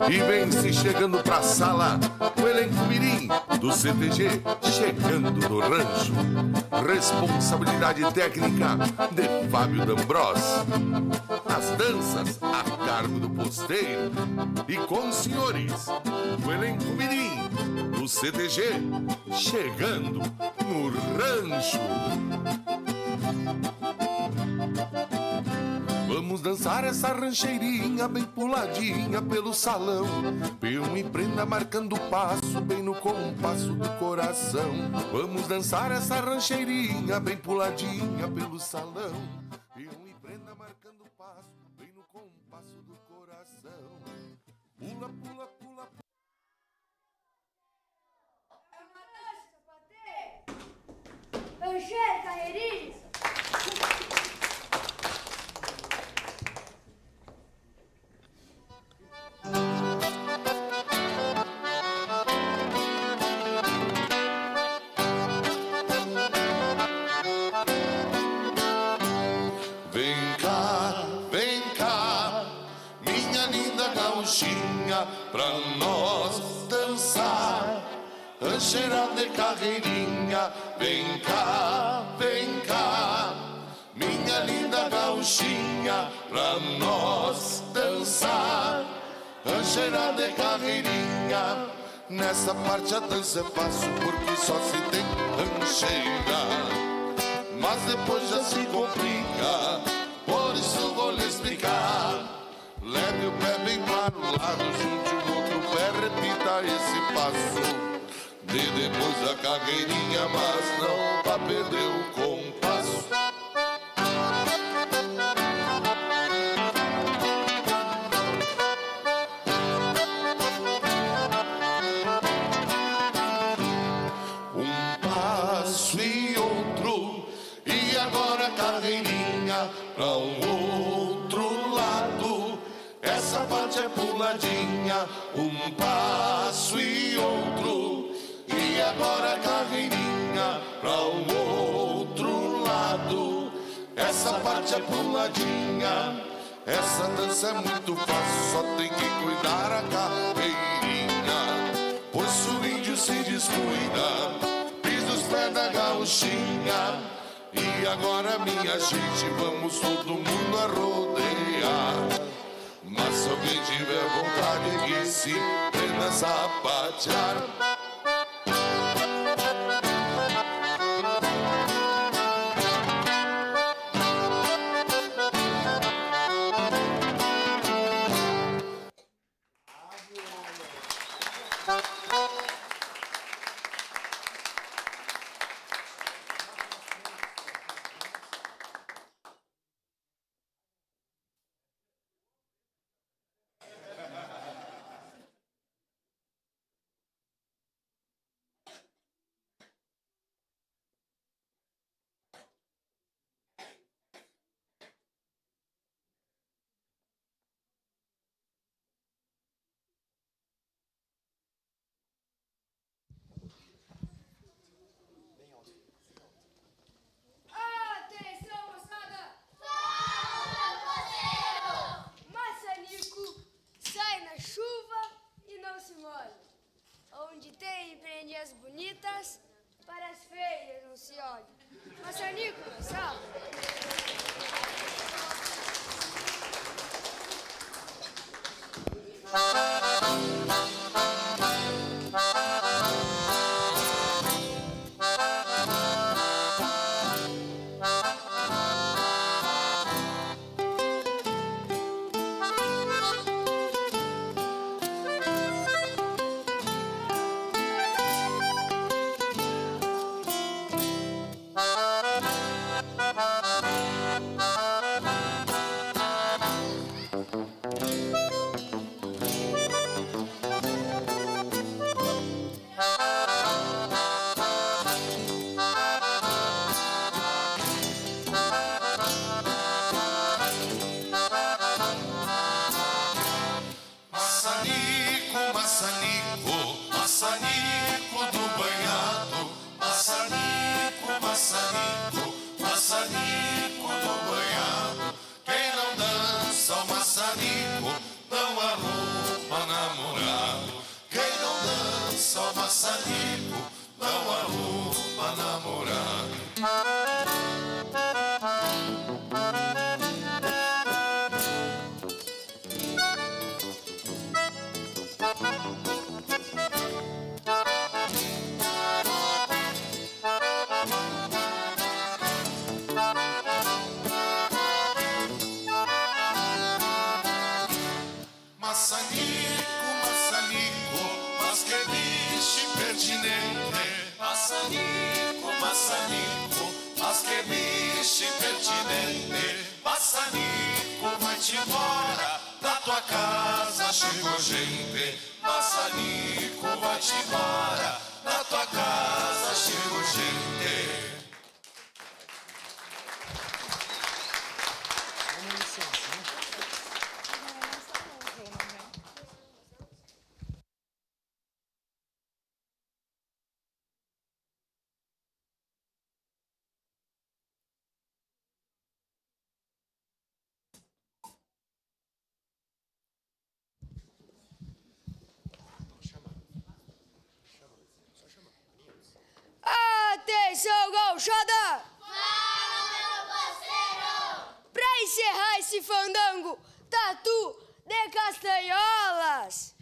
E vem se chegando pra sala o elenco mirim do CTG, chegando no rancho. Responsabilidade técnica de Fábio D'Ambros. As danças a cargo do posteiro. E com os senhores, o elenco mirim do CTG, chegando no rancho. Vamos dançar essa rancheirinha bem puladinha pelo salão. Peão e prenda marcando o passo bem no compasso do coração. Vamos dançar essa rancheirinha bem puladinha pelo salão. Peão e prenda marcando o passo bem no compasso do coração. Pula, pula, pula, pula. É uma dança, sapatê! Rancheiro, carreirinha! Vem cá, minha linda gauchinha, pra nós dançar. Rancheira de carreirinha, vem cá, minha linda gauchinha, pra nós dançar. Rancheira de carreirinha, nessa parte a dança é fácil porque só se tem rancheira. Mas depois já se complica, por isso eu vou lhe explicar. Leve o pé bem para o lado, junte o outro pé, repita esse passo. Dê depois a carreirinha, mas não vá perder o compasso. Um passo e outro, e agora carreirinha pra um outro lado. Essa parte é puladinha, um passo e outro, e agora carreirinha pra um outro lado. Essa parte é puladinha, essa dança é muito fácil, só tem que cuidar a carreirinha, pois o índio se descuida, pisa os pés da gauchinha. E agora minha gente, vamos todo mundo a rodear. Mas se alguém tiver vontade que se prenda a sapatear, pertinente. Maçanico, vai-te embora, na tua casa chegou gente. Maçanico, vai-te embora, na tua casa chegou gente. Atenção, gauchada! Fala, meu parceiro! Pra encerrar esse fandango, tatu de castanholas!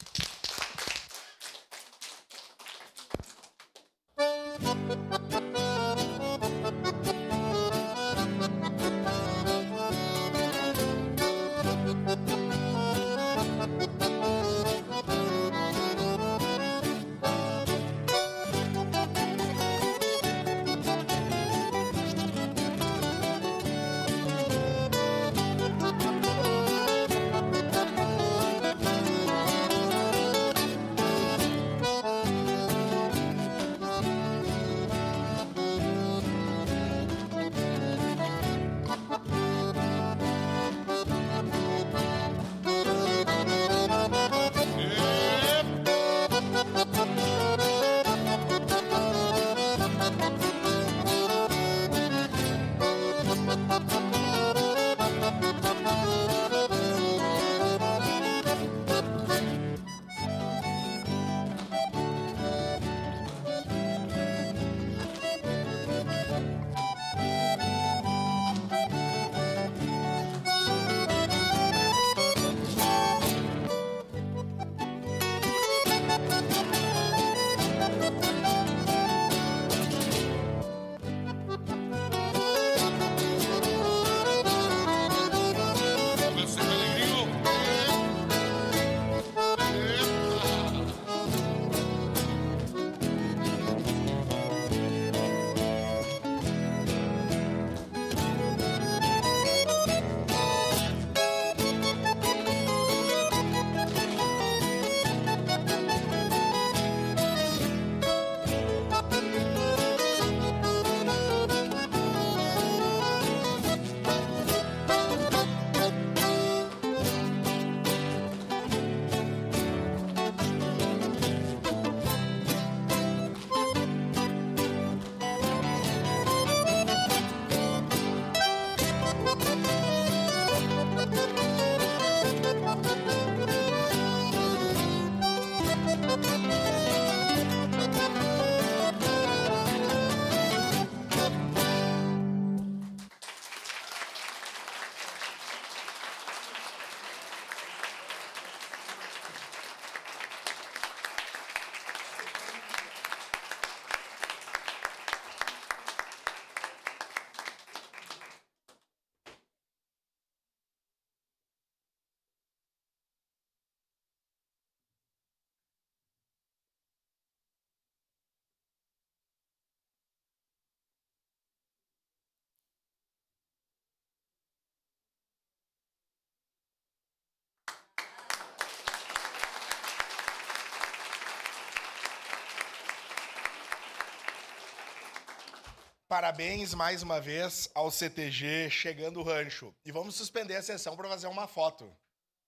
Parabéns mais uma vez ao CTG Chegando o Rancho. E vamos suspender a sessão para fazer uma foto.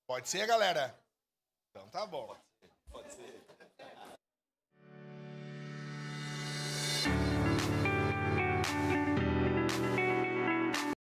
Pode ser, galera? Então tá bom. Pode ser.